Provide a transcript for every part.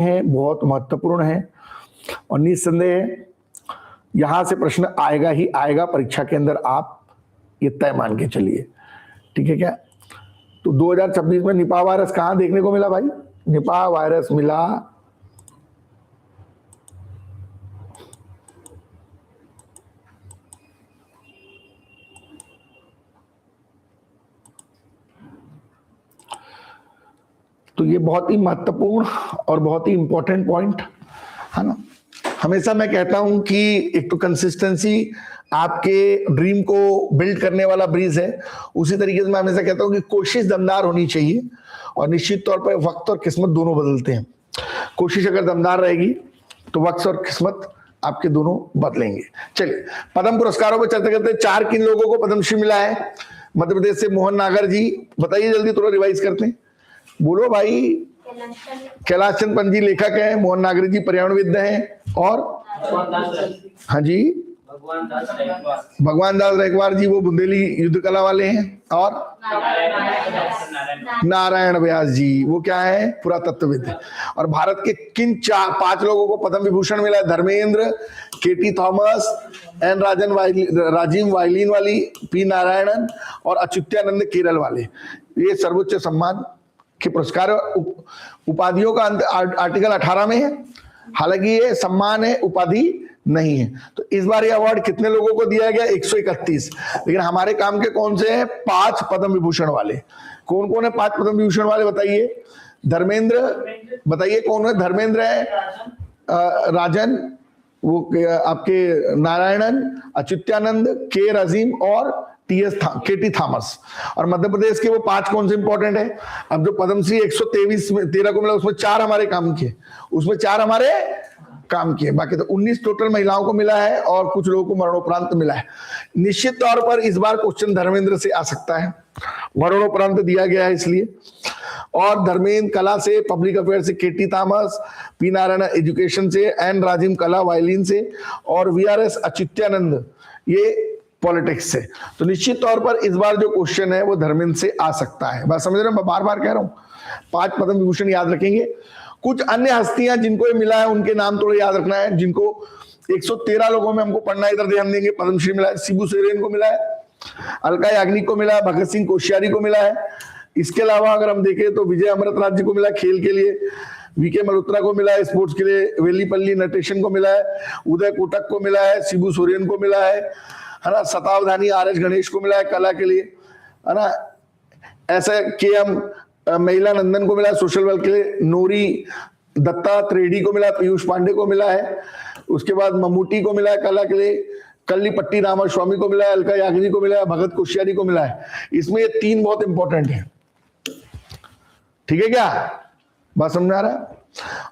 है, बहुत महत्वपूर्ण है और निस्संदेह यहां से प्रश्न आएगा ही आएगा परीक्षा के अंदर, आप ये तय मान के चलिए। ठीक है क्या? तो 2026 में निपाह वायरस कहां देखने को मिला भाई? निपाह वायरस मिला तो ये बहुत ही महत्वपूर्ण और बहुत ही इंपॉर्टेंट पॉइंट है ना। हमेशा मैं कहता हूं कि एक तो कंसिस्टेंसी आपके ड्रीम को बिल्ड करने वाला ब्रीज है, उसी तरीके से मैं हमेशा कहता हूं कि कोशिश दमदार होनी चाहिए और निश्चित तौर पर वक्त और किस्मत दोनों बदलते हैं। कोशिश अगर दमदार रहेगी तो वक्त और किस्मत आपके दोनों बदलेंगे। चलिए पद्म पुरस्कारों पर चर्चा करते हैं। 4 किन लोगों को पद्मश्री मिला है? मध्य प्रदेश से मोहन नागर जी, बताइए जल्दी, थोड़ा रिवाइज करते हैं, बोलो भाई। कैलाश चंद पंत जी लेखक है, मोहन नागर जी पर्यावरणविद हैं, और हाँ जी भगवान दास रैकवार जी वो बुंदेली युद्ध कला वाले हैं, और नारायण व्यास जी वो क्या है? पुरातत्वविद। और भारत के किन 5 लोगों को पद्म विभूषण मिला है? धर्मेंद्र, केटी थॉमस, एन राजीव वायलिन वाली, पी नारायणन और अच्युतानंद केरल वाले। ये सर्वोच्च सम्मान के पुरस्कार उपाधियों का आर्टिकल 18 में है। हालांकि ये सम्मान है, उपाधि नहीं है। तो इस बार ये अवार्ड कितने लोगों को दिया गया? 131। लेकिन हमारे काम के कौन से हैं? 5 पद्म विभूषण वाले। कौन कौन है 5 पद्म विभूषण वाले बताइए? धर्मेंद्र, बताइए कौन है? धर्मेंद्र है, राजन, वो आपके नारायणन, अच्युतानंद, के रजीम और केटी थॉमस। और मध्य प्रदेश के वो 5 कौन से इंपॉर्टेंट है? अब जो पद्मश्री 113 को मिला उसमें 4 हमारे काम के, उसमें 4 हमारे काम किए, बाकी तो 19 टोटल महिलाओं को मिला है और कुछ लोगों को मरणोपरांत मिला है। निश्चित तौर पर इस बार क्वेश्चन धर्मेंद्र से आ सकता है, मरणोपरांत दिया गया है इसलिए। और धर्मेंद्र कला से, पब्लिक अफेयर से केटी थॉमस, पी नारायण एजुकेशन से, एन राजीव कला वायलिन से, और वीआरएस अच्युतानंद ये पॉलिटिक्स से। तो निश्चित तौर पर इस बार जो क्वेश्चन है वो धर्मेंद्र से आ सकता है। बात समझ रहे हैं? मैं बार बार कह रहा हूं 5 पद्म विभूषण याद रखेंगे। कुछ अन्य हस्तियां जिनको ये मिला है उनके नाम थोड़े याद रखना है, जिनको 113 लोगों में हमको पढ़ना, इधर ध्यान देंगे। पद्मश्री मिला है, शिबू सोरेन को मिला है, अलका याग्निक को मिला है, भगत सिंह कोश्यारी को मिला है। इसके अलावा अगर हम देखें तो विजय अमृतराज जी को मिला है खेल के लिए, वीके मल्होत्रा को मिला है स्पोर्ट्स के लिए, वेलीपल्ली नटेशन को मिला है, उदय कोटक को मिला है, शिबू सोरेन को मिला है ना, शतावधानी आर एस गणेश को मिला है कला के लिए, है ना। ऐसे KM महिला नंदन को मिला है सोशल वर्क के लिए, नूरी दत्ता त्रेडी को मिला है, पीयूष पांडे को मिला है, उसके बाद ममूटी को मिला है कला के लिए, कल्लीपट्टी रामास्वामी को मिला है, अलका याग्निक को मिला है, भगत कोश्यारी को मिला है। इसमें ये 3 बहुत इंपॉर्टेंट है। ठीक है क्या? बात समझ आ रहा है?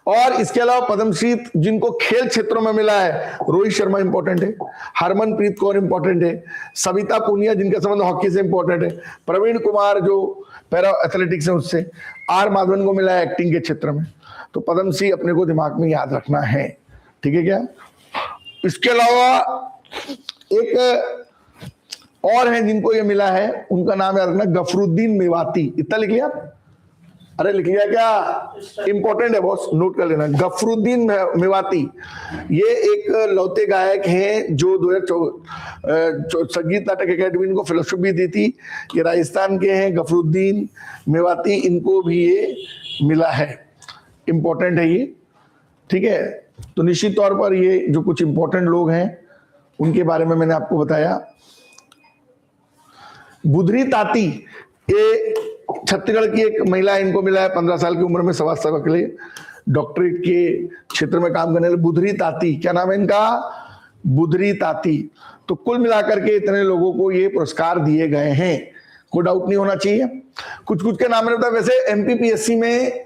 और इसके अलावा पद्मश्री जिनको खेल क्षेत्रों में मिला है, रोहित शर्मा इंपॉर्टेंट है, हरमनप्रीत कौर इंपॉर्टेंट है, सविता पुनिया जिनका संबंध हॉकी से इंपॉर्टेंट है, प्रवीण कुमार जो पैरा एथलेटिक्स है उससे, आर माधवन को मिला है एक्टिंग के क्षेत्र में। तो पद्मश्री अपने को दिमाग में याद रखना है। ठीक है क्या? इसके अलावा एक और है जिनको ये मिला है, उनका नाम याद रखना, गफरुद्दीन मेवाती। इतना लिख लिया? अरे लिख लिया क्या? इंपॉर्टेंट है बॉस, नोट कर लेना। गफरुद्दीन मेवाती ये एक लौते गायक हैं जो 2014 संगीत नाटक अकेडमी इनको फेलोशिप भी दी थी। ये राजस्थान के हैं, गफरुद्दीन मेवाती, इनको भी ये मिला है। इंपॉर्टेंट है ये। ठीक है? तो निश्चित तौर पर ये जो कुछ इंपॉर्टेंट लोग हैं उनके बारे में मैंने आपको बताया। बुधरी ताती ये छत्तीसगढ़ की एक महिला, इनको मिला है 15 साल की उम्र में समाज सेवा के लिए, डॉक्टरेट के क्षेत्र में काम करने वाले बुधरी ताती। क्या नाम है इनका? बुधरी ताती। तो कुल मिलाकर के इतने लोगों को ये पुरस्कार दिए गए हैं, कोई डाउट नहीं होना चाहिए। कुछ कुछ के नाम मैंने बताया। वैसे MPPSC में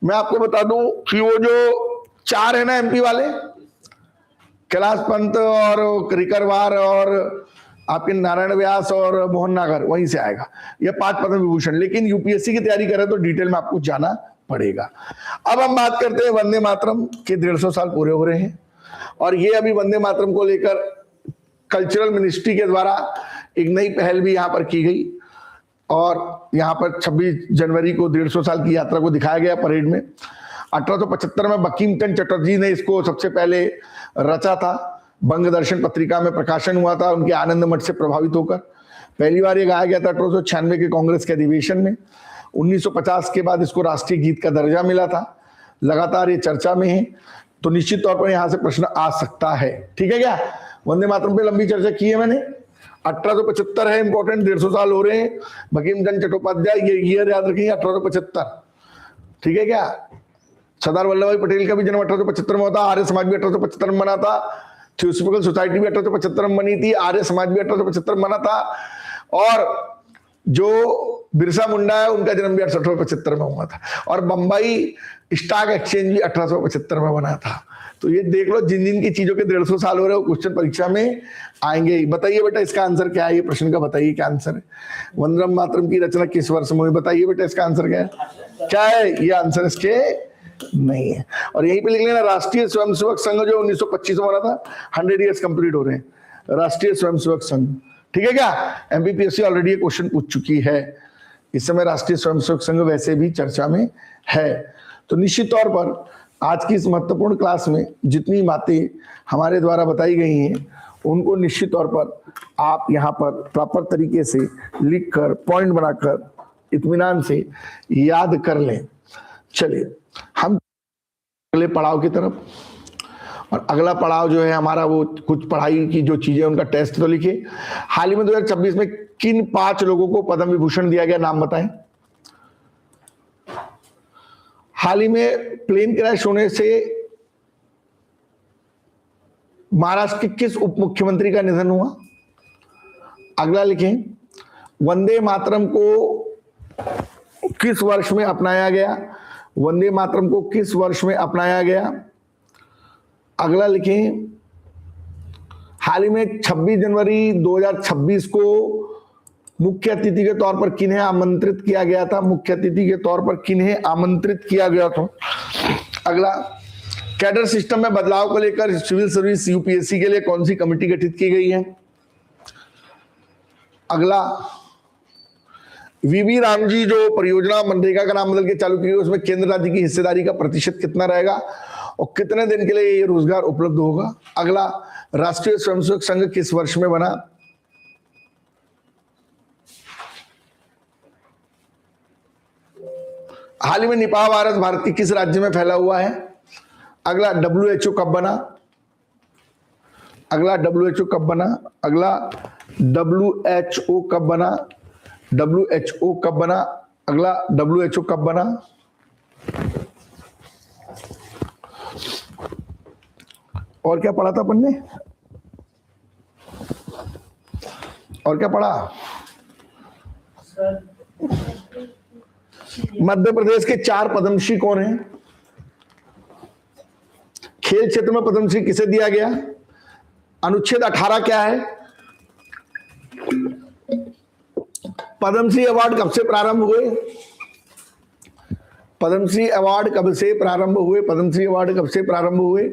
मैं आपको बता दूं कि वो जो 4 है ना MP वाले, कैलाश पंत और रिकरवार और आपके नारायण व्यास और मोहन नागर, वहीं से आएगा ये 5 पद्म विभूषण। लेकिन UPSC की तैयारी करें तो डिटेल में आपको जाना पड़ेगा। अब हम बात करते हैं वंदे मातरम के 150 साल पूरे हो रहे हैं, और ये अभी वंदे मातरम को लेकर कल्चरल मिनिस्ट्री के द्वारा एक नई पहल भी यहाँ पर की गई, और यहाँ पर 26 जनवरी को 150 साल की यात्रा को दिखाया गया परेड में। 1875 में बंकिमचंद्र चटर्जी ने इसको सबसे पहले रचा था। बंग दर्शन पत्रिका में प्रकाशन हुआ था उनके आनंद मठ से प्रभावित होकर। पहली बार ये गाया गया था 1896 के कांग्रेस के अधिवेशन में। 1950 के बाद इसको राष्ट्रीय गीत का दर्जा मिला था। लगातार ये चर्चा में है, तो निश्चित तौर पर यहां से प्रश्न आ सकता है। ठीक है क्या? वंदे मातरम पे लंबी चर्चा की है मैंने। 1875 है इंपॉर्टेंट, 150 साल हो रहे हैं। बंकिम चंद्र चट्टोपाध्याय, ये ईयर याद रखिए 1875। ठीक है क्या? सरदार वल्लभ भाई पटेल का भी जन्म 1875 में होता। आर्य समाज भी 1875 में बना था। थियोसॉफिकल सोसाइटी भी 1875 में बनी थी। आर्य समाज भी 1875 में बना था। और जो बिरसा मुंडा है उनका जन्म भी 1875 में हुआ था। और बंबई स्टॉक एक्सचेंज भी 1875 में बना था। तो ये देख लो, जिन जिन की चीजों के 150 साल हो रहे हो क्वेश्चन परीक्षा में आएंगे ही। बताइए बेटा इसका आंसर क्या है? ये प्रश्न का बताइए क्या आंसर है। वंदे मातरम की रचना किस वर्ष में हुई? बताइए बेटा इसका आंसर क्या है? क्या है ये आंसर? इसके नहीं है। और यहीं पे लिख लेना राष्ट्रीय स्वयंसेवक संघ जो 1925 में बना था। 100 ईयर्स कंप्लीट हो रहे हैं राष्ट्रीय स्वयंसेवक संघ। ठीक है क्या? एमपीपीएससी ऑलरेडी ये क्वेश्चन पूछ चुकी है। इस समय राष्ट्रीय स्वयंसेवक संघ वैसे भी चर्चा में है। तो निश्चित तौर पर आज की इस महत्वपूर्ण क्लास में जितनी बातें हमारे द्वारा बताई गई हैं उनको निश्चित तौर पर आप यहाँ पर प्रॉपर तरीके से लिखकर पॉइंट बनाकर इत्मीनान से याद कर लें। चलिए हम अगले पड़ाव की तरफ। और अगला पड़ाव जो है हमारा वो कुछ पढ़ाई की जो चीजें उनका टेस्ट तो लिखिए। हाल ही में 2026 में किन 5 लोगों को पद्म विभूषण दिया गया, नाम बताएं। हाल ही में प्लेन क्रैश होने से महाराष्ट्र के किस उप मुख्यमंत्री का निधन हुआ? अगला लिखें, वंदे मातरम को किस वर्ष में अपनाया गया? वंदे मातरम को किस वर्ष में अपनाया गया? अगला लिखें, हाल ही में 26 जनवरी 2026 को मुख्य अतिथि के तौर पर किन्हें आमंत्रित किया गया था? मुख्य अतिथि के तौर पर किन्हें आमंत्रित किया गया था? अगला, कैडर सिस्टम में बदलाव को लेकर सिविल सर्विस यूपीएससी के लिए कौन सी कमेटी गठित की गई है? अगला, वीवी रामजी जो परियोजना मनरेगा का नाम बदल के चालू की गई उसमें केंद्र राज्य की हिस्सेदारी का प्रतिशत कितना रहेगा और कितने दिन के लिए ये रोजगार उपलब्ध होगा? अगला, राष्ट्रीय स्वयंसेवक संघ किस वर्ष में बना? हाल ही में निपाह वायरस भारत के किस राज्य में फैला हुआ है? अगला, WHO कब बना? अगला, WHO कब बना? अगला, WHO कब बना? WHO कब बना? अगला, WHO कब बना? और क्या पढ़ा था अपन ने? और क्या पढ़ा? मध्य प्रदेश के 4 पद्मश्री कौन हैं? खेल क्षेत्र में पद्मश्री किसे दिया गया? अनुच्छेद 18 क्या है? पद्मश्री अवार्ड कब से प्रारंभ हुए? पद्मश्री अवार्ड कब से प्रारंभ हुए? पद्मश्री अवार्ड कब से प्रारंभ हुए?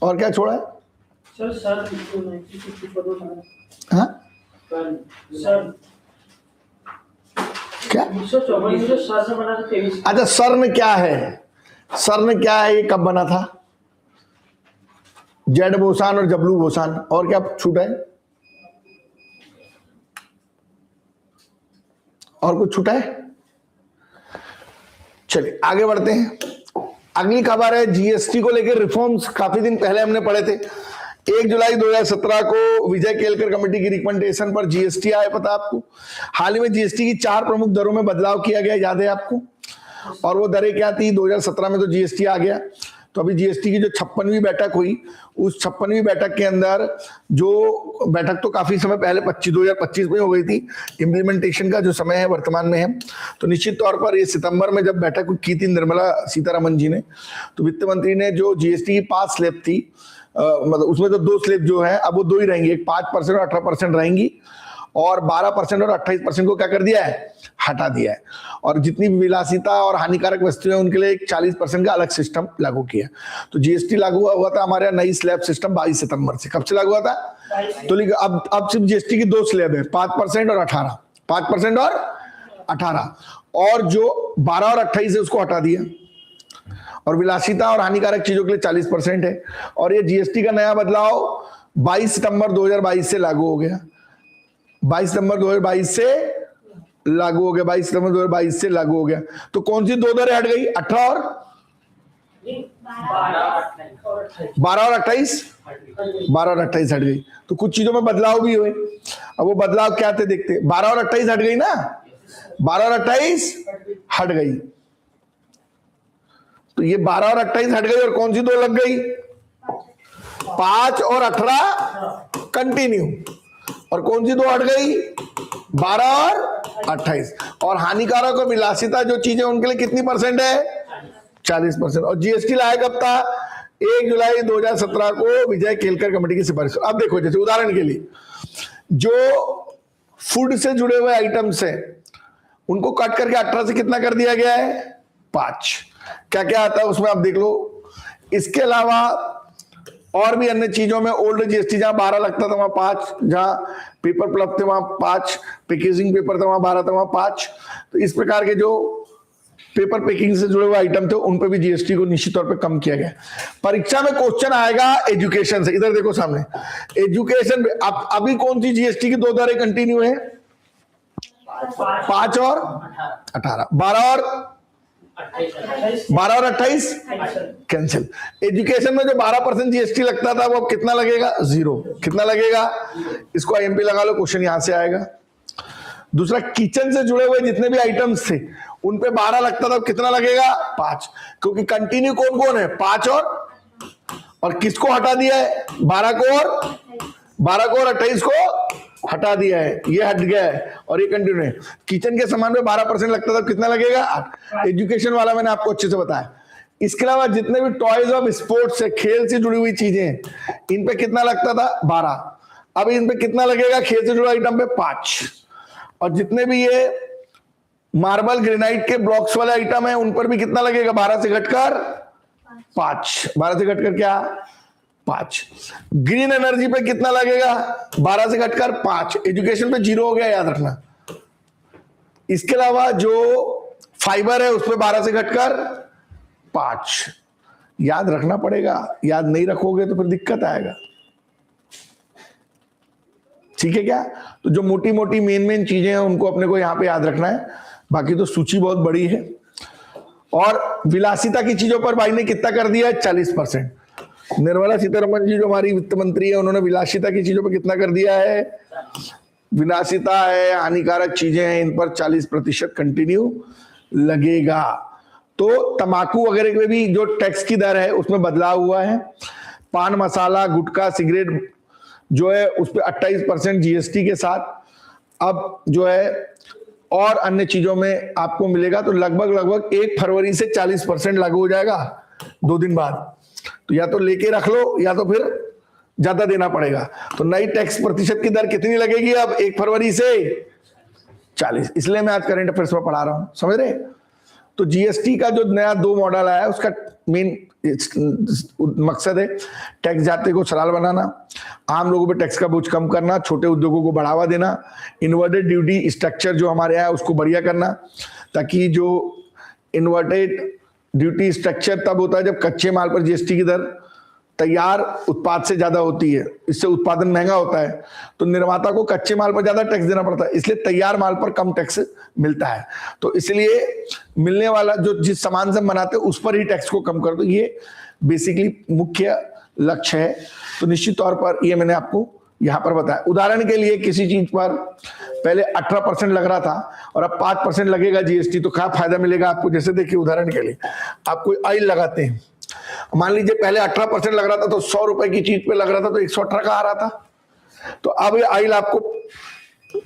और क्या छोड़ा है? सर हाँ? क्या? अच्छा, सर्न क्या है? सर्न क्या है? ये कब बना था? जेड बोसान और जबलू बोसान। और क्या छूटा है? और कुछ छूटा है? चलिए आगे बढ़ते हैं। अगली खबर है जीएसटी को लेकर रिफॉर्म्स। काफी दिन पहले हमने पढ़े थे। 1 जुलाई 2017 को विजय केलकर कमेटी की रिकमेंडेशन पर जीएसटी आया, पता आपको। हाल ही में जीएसटी की 4 प्रमुख दरों में बदलाव किया गया, याद है आपको? और वो दरें क्या थी? 2017 में तो जीएसटी आ गया। तो अभी जीएसटी की जो 56वीं बैठक हुई, उस 56वीं बैठक के अंदर जो बैठक तो काफी समय पहले 2025 में हो गई थी। इम्प्लीमेंटेशन का जो समय है वर्तमान में है। तो निश्चित तौर पर ये सितंबर में जब बैठक की थी निर्मला सीतारमण जी ने, तो वित्त मंत्री ने जो जीएसटी की 5 स्लैब थी, मतलब उसमें तो 2 स्लैब जो है अब वो 2 ही रहेंगी, एक 5% और 18% रहेंगी, और 12% और 28% को क्या कर दिया है? हटा दिया है। और जितनी विलासिता और हानिकारक वस्तुएं उनके लिए एक 40% का अलग सिस्टम लागू किया। तो जीएसटी लागू हुआ था हमारे नई स्लैब सिस्टम 22 सितंबर से। कब से लागू हुआ था? तो अब सिर्फ जीएसटी की 2 स्लैब है, 5% और 18, 5% और 18, और जो 12 और 28 है उसको हटा दिया। और विलासिता और हानिकारक चीजों के लिए 40% है। और ये जीएसटी का नया बदलाव 22 सितंबर 2022 से लागू हो गया। 22 सितंबर 2022 से लागू हो गया। 22 सितंबर 2022 से लागू हो गया। तो कौन सी दो दरें हट गई? 18 और 12 और 28, 12 और 28 हट गई। तो कुछ चीजों में बदलाव भी हुए। अब वो बदलाव क्या थे देखते। 12 और 28 हट गई ना, 12 और 28 हट गई। तो ये 12 और 28 हट गई और कौन सी दो लग गई? 5 और 18 कंटिन्यू। और कौन सी दो हट गई? 12 और 28। और हानिकारक और विलासिता जो चीजें उनके लिए कितनी परसेंट है? 40%। और जीएसटी लाया कब था? 1 जुलाई 2017 को विजय केलकर कमेटी की सिफारिश। अब देखो, जैसे उदाहरण के लिए जो फूड से जुड़े हुए आइटम्स हैं उनको कट करके 18 से कितना कर दिया गया है? 5। क्या क्या आता है उसमें आप देख लो। इसके अलावा और भी अन्य चीजों में ओल्ड जीएसटी जहां 12 लगता था वहां 5, जहां पेपर प्लग थे वहां 5, पैकेजिंग पेपर था वहां 12 था वहां 5। तो इस प्रकार के जो पेपर पैकिंग से जुड़े हुए आइटम थे उन पे भी जीएसटी को निश्चित तौर पे कम किया गया। परीक्षा में क्वेश्चन आएगा एजुकेशन से। इधर देखो सामने एजुकेशन में अभी कौन सी जीएसटी की दो दरें कंटिन्यू है? 5 और 18, 12 और 28 कैंसिल। एजुकेशन में जो 12% जीएसटी लगता था वो कितना लगेगा? 0। कितना लगेगा? इसको आईएमपी लगा लो, क्वेश्चन यहां से आएगा। दूसरा, किचन से जुड़े हुए जितने भी आइटम्स थे उन पे 12 लगता था, कितना लगेगा? 5। क्योंकि कंटिन्यू कौन कौन है? 5 और किसको हटा दिया है? 12 को और 28 को हटा दिया है, ये हट गया है और ये कंटिन्यू है। किचन के सामान पे 12% लगता था, कितना लगेगा? 8। एजुकेशन वाला मैंने आपको अच्छे से बताया। इसके अलावा जितने भी टॉयज ऑफ स्पोर्ट्स है, खेल से जुड़ी हुई चीजें, इन पे कितना लगता था? 12। अब इन पे कितना लगेगा? खेल से जुड़े आइटम पे 5। और जितने भी ये मार्बल ग्रेनाइट के ब्लॉक्स वाले आइटम है उन पर भी कितना लगेगा? 12 से घटकर 5। 12 से घटकर क्या? 5। ग्रीन एनर्जी पे कितना लगेगा? 12 से घटकर 5। एजुकेशन पे 0 हो गया, याद रखना। इसके अलावा जो फाइबर है उस पे 12 से घटकर 5। याद रखना पड़ेगा, याद नहीं रखोगे तो फिर दिक्कत आएगा। ठीक है क्या? तो जो मोटी मोटी मेन चीजें हैं उनको अपने को यहां पे याद रखना है, बाकी तो सूची बहुत बड़ी है। और विलासिता की चीजों पर भाई ने कितना कर दिया है? 40%। निर्मला सीतारमण जी जो हमारी वित्त मंत्री है उन्होंने विलासिता की चीजों पर कितना कर दिया है? विलासिता है, हानिकारक चीजें हैं, इन पर 40% कंटिन्यू लगेगा। तो तंबाकू वगैरह में भी जो टैक्स की दर है उसमें बदलाव हुआ है। पान मसाला, गुटखा, सिगरेट जो है उस पर 28% जीएसटी के साथ अब जो है और अन्य चीजों में आपको मिलेगा। तो लगभग 1 फरवरी से 40% लागू हो जाएगा 2 दिन बाद। तो या तो लेके रख लो या तो फिर ज्यादा देना पड़ेगा। तो नई टैक्स प्रतिशत की दर कितनी लगेगी अब? 1 फरवरी से 40। इसलिए मैं आज करंट अफेयर्स में पढ़ा रहा हूं, समझ रहे? तो जीएसटी का जो नया 2 मॉडल आया है उसका मेन मकसद है टैक्स जाते को सरल बनाना, आम लोगों पे टैक्स का बोझ कम करना, छोटे उद्योगों को बढ़ावा देना, इन्वर्टेड ड्यूटी स्ट्रक्चर जो हमारे यहाँ है उसको बढ़िया करना, ताकि जो इन्वर्टेड ड्यूटी स्ट्रक्चर तब होता है जब कच्चे माल पर जीएसटी की दर तैयार उत्पाद से ज्यादा होती है, इससे उत्पादन महंगा होता है, तो निर्माता को कच्चे माल पर ज्यादा टैक्स देना पड़ता है, इसलिए तैयार माल पर कम टैक्स मिलता है। तो इसलिए मिलने वाला जो जिस सामान से बनाते हैं उस पर ही टैक्स को कम कर दो, ये बेसिकली मुख्य लक्ष्य है। तो निश्चित तौर पर ये मैंने आपको यहां पर बताया। उदाहरण के लिए किसी चीज पर पहले 18% लग रहा था और अब 5% लगेगा जीएसटी, तो क्या फायदा मिलेगा आपको? जैसे देखिए उदाहरण के लिए आप कोई ऑयल लगाते हैं, मान लीजिए पहले 18% लग रहा था तो 100 रुपए की चीज पे लग रहा था तो 118 का आ रहा था, तो अब ये ऑयल आपको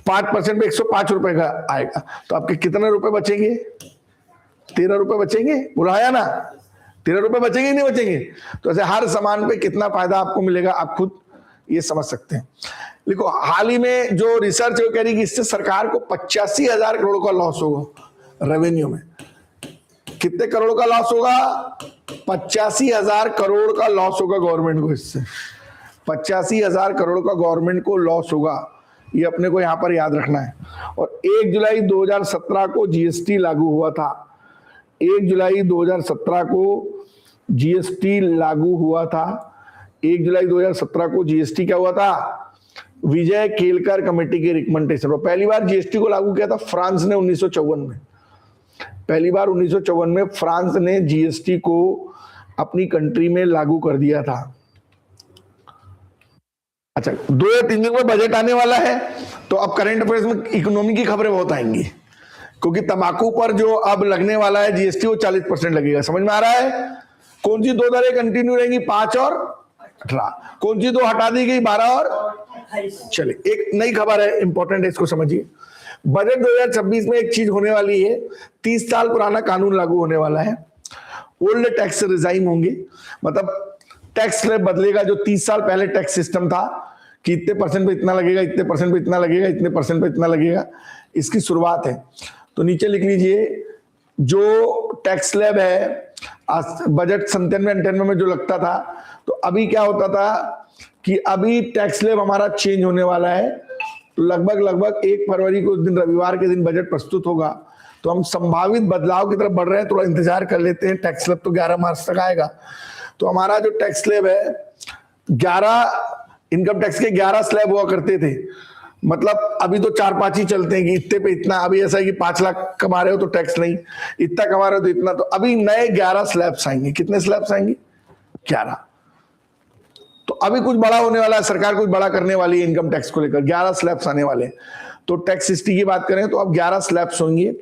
5% पे 105 रुपए का आएगा, तो आपके कितने रुपए बचेंगे? 13 रुपए बचेंगे। बुलाया ना, 13 रुपए बचेंगे नहीं बचेंगे? तो ऐसे हर सामान पे कितना फायदा आपको मिलेगा आप खुद ये समझ सकते हैं। देखो हाल ही में जो रिसर्च है वो कह रही है कि इससे सरकार को 85,000 करोड़ का लॉस होगा रेवेन्यू में। कितने करोड़ का लॉस होगा? 85,000 करोड़ का लॉस होगा गवर्नमेंट को। इससे 85,000 करोड़ का गवर्नमेंट को लॉस होगा, ये अपने को यहां पर याद रखना है। और 1 जुलाई 2017 को जीएसटी लागू हुआ था। 1 जुलाई 2017 को जीएसटी लागू हुआ था 1 जुलाई 2017 को। जीएसटी क्या हुआ था? विजय केलकर कमेटी के रिकमेंडेशन पर पहली बार जीएसटी को लागू किया था फ्रांस ने 1954 में। पहली बार 1954 में फ्रांस ने जीएसटी को अपनी कंट्री में लागू कर दिया था। अच्छा, 2 या 3 दिन में बजट आने वाला है, तो अब करंट अफेयर्स में इकोनॉमी की खबरें बहुत आएंगी, क्योंकि तंबाकू पर जो अब लगने वाला है जीएसटी वो 40% लगेगा। समझ में आ रहा है? कौन सी 2 दरें कंटिन्यू रहेंगी? 5 और 18। कौन सी 2 हटा दी गई? 12 और 28। चलिए, एक नई खबर है, इंपॉर्टेंट है, इसको समझिए। बजट 2026 में एक चीज होने वाली है, 30 साल पुराना कानून लागू होने वाला है। ओल्ड टैक्स रिजाइम होंगे, मतलब टैक्स स्लैब बदलेगा। जो 30 साल पहले टैक्स सिस्टम था कि इतने परसेंट पे इतना लगेगा, इतने परसेंट पे इतना लगेगा, इतने परसेंट पे इतना लगेगा, इसकी शुरुआत है। तो नीचे लिख लीजिए, जो टैक्स स्लैब है बजट 97-98 में जो लगता था, तो अभी क्या होता था कि अभी टैक्स स्लैब हमारा चेंज होने वाला है। तो लगभग 1 फरवरी को, उस दिन रविवार के दिन बजट प्रस्तुत होगा। तो हम संभावित बदलाव की तरफ बढ़ रहे हैं, थोड़ा इंतजार कर लेते हैं। टैक्स स्लैब तो 11 मार्च तक आएगा। तो हमारा जो टैक्स स्लैब है 11, इनकम टैक्स के 11 स्लैब हुआ करते थे। मतलब अभी तो 4-5 ही चलते हैं कि इतने पे इतना। अभी ऐसा है कि 5 लाख कमा रहे हो तो टैक्स नहीं, इतना कमा रहे हो तो इतना। तो अभी नए 11 स्लैब्स आएंगे। कितने स्लैब्स आएंगे? 11। तो अभी कुछ बड़ा होने वाला है, सरकार कुछ बड़ा करने वाली है इनकम टैक्स को लेकर। 11 स्लैब्स आने वाले हैं। तो टैक्स हिस्ट्री की बात करें तो अब 11 स्लैब्स होंगे।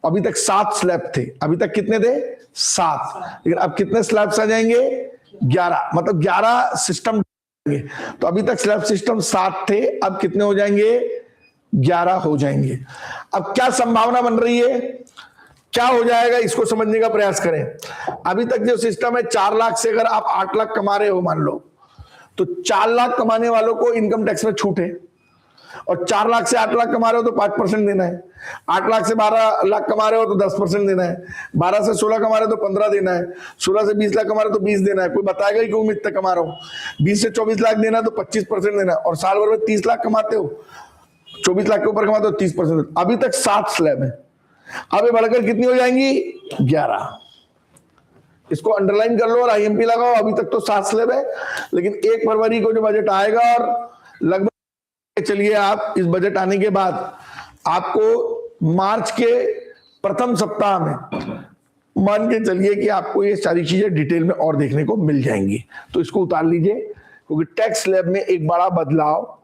अभी तक 7 स्लैब थे। अभी तक कितने थे? 7। लेकिन अब कितने स्लैब्स आ जाएंगे? 11। मतलब 11 सिस्टम। तो अभी तक स्लैब सिस्टम 7 थे, अब कितने हो जाएंगे? 11 हो जाएंगे। अब क्या संभावना बन रही है, क्या हो जाएगा, इसको समझने का प्रयास करें। अभी तक जो सिस्टम है, 4 लाख से अगर आप 8 लाख कमा रहे हो मान लो, तो 4 लाख कमाने वालों को इनकम टैक्स में छूट है। और 4 लाख से 8 लाख कमा रहे हो तो 5% देना है। 8 लाख से 12 लाख कमा रहे हो तो 10% देना है। 12 से 16 कमा रहे हो तो 15 देना है। 16 से 20 लाख कमा रहे हो तो 20 देना है। कोई बताएगा ही क्यों मैं इतना कमा रहा हूं। 20 से 24 लाख देना है तो 25% देना है। और साल भर में 30 लाख कमाते हो, 24 लाख के ऊपर कमाते हो, 30%। अभी तक 7 स्लैब है, अब बढ़कर कितनी हो जाएंगी? 11। इसको अंडरलाइन कर लो और आईएमपी लगाओ। अभी तक तो 7 स्लैब है, लेकिन 1 फरवरी को जो बजट आएगा, और लगभग चलिए आप इस बजट आने के बाद आपको मार्च के प्रथम सप्ताह में मान के चलिए कि आपको ये सारी चीजें डिटेल में और देखने को मिल जाएंगी। तो इसको उतार लीजिए, क्योंकि टैक्स स्लैब में एक बड़ा बदलाव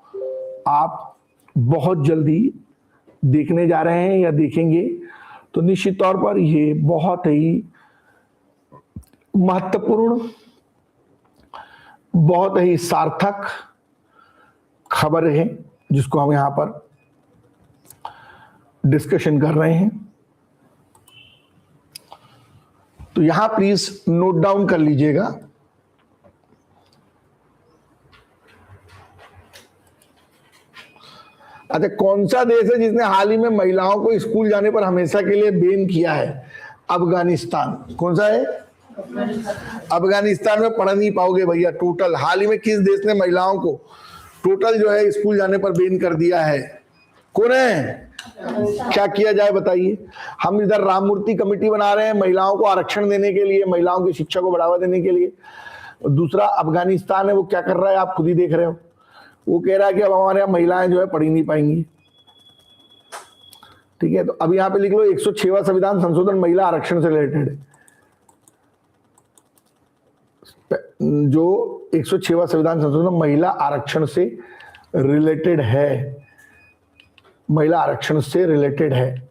आप बहुत जल्दी देखने जा रहे हैं या देखेंगे। तो निश्चित तौर पर ये बहुत ही महत्वपूर्ण, बहुत ही सार्थक खबर है, जिसको हम यहां पर डिस्कशन कर रहे हैं। तो यहां प्लीज नोट डाउन कर लीजिएगा। अच्छा, कौन सा देश है जिसने हाल ही में महिलाओं को स्कूल जाने पर हमेशा के लिए बैन किया है? अफगानिस्तान। कौन सा है? अफगानिस्तान में पढ़ नहीं पाओगे भैया टोटल। हाल ही में किस देश ने महिलाओं को टोटल जो है स्कूल जाने पर बैन कर दिया है? कौन है? क्या किया जाए बताइए। हम इधर राममूर्ति कमेटी बना रहे हैं महिलाओं को आरक्षण देने के लिए, महिलाओं की शिक्षा को बढ़ावा देने के लिए। दूसरा अफगानिस्तान है, वो क्या कर रहा है आप खुद ही देख रहे हो। वो कह रहा है कि अब हमारे यहाँ महिलाएं जो है पढ़ ही नहीं पाएंगी। ठीक है, तो अब यहाँ पे लिख लो 106वां संविधान संशोधन महिला आरक्षण से रिलेटेड है। जो 106वां संविधान संशोधन महिला आरक्षण से रिलेटेड है, महिला आरक्षण से रिलेटेड है।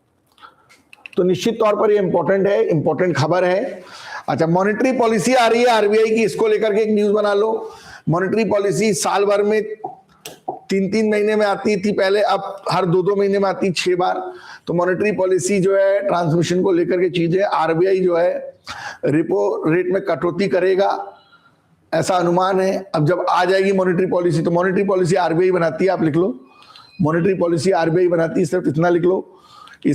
तो निश्चित तौर पर ये इंपॉर्टेंट है, इंपॉर्टेंट खबर है। अच्छा, मॉनेटरी पॉलिसी आ रही है आरबीआई की, इसको लेकर के एक न्यूज बना लो। मॉनेटरी पॉलिसी साल भर में 3-3 महीने में आती थी पहले, अब हर 2-2 महीने में आती 6 बार। तो मॉनेटरी पॉलिसी जो है ट्रांसमिशन को लेकर के चीज है। आरबीआई जो है रेपो रेट में कटौती करेगा, ऐसा अनुमान है। अब जब आ जाएगी मॉनेटरी पॉलिसी, तो मॉनेटरी पॉलिसी आरबीआई बनाती है, आप लिख लो। मॉनेटरी पॉलिसी आरबीआई बनाती है, सिर्फ इतना लिख लो।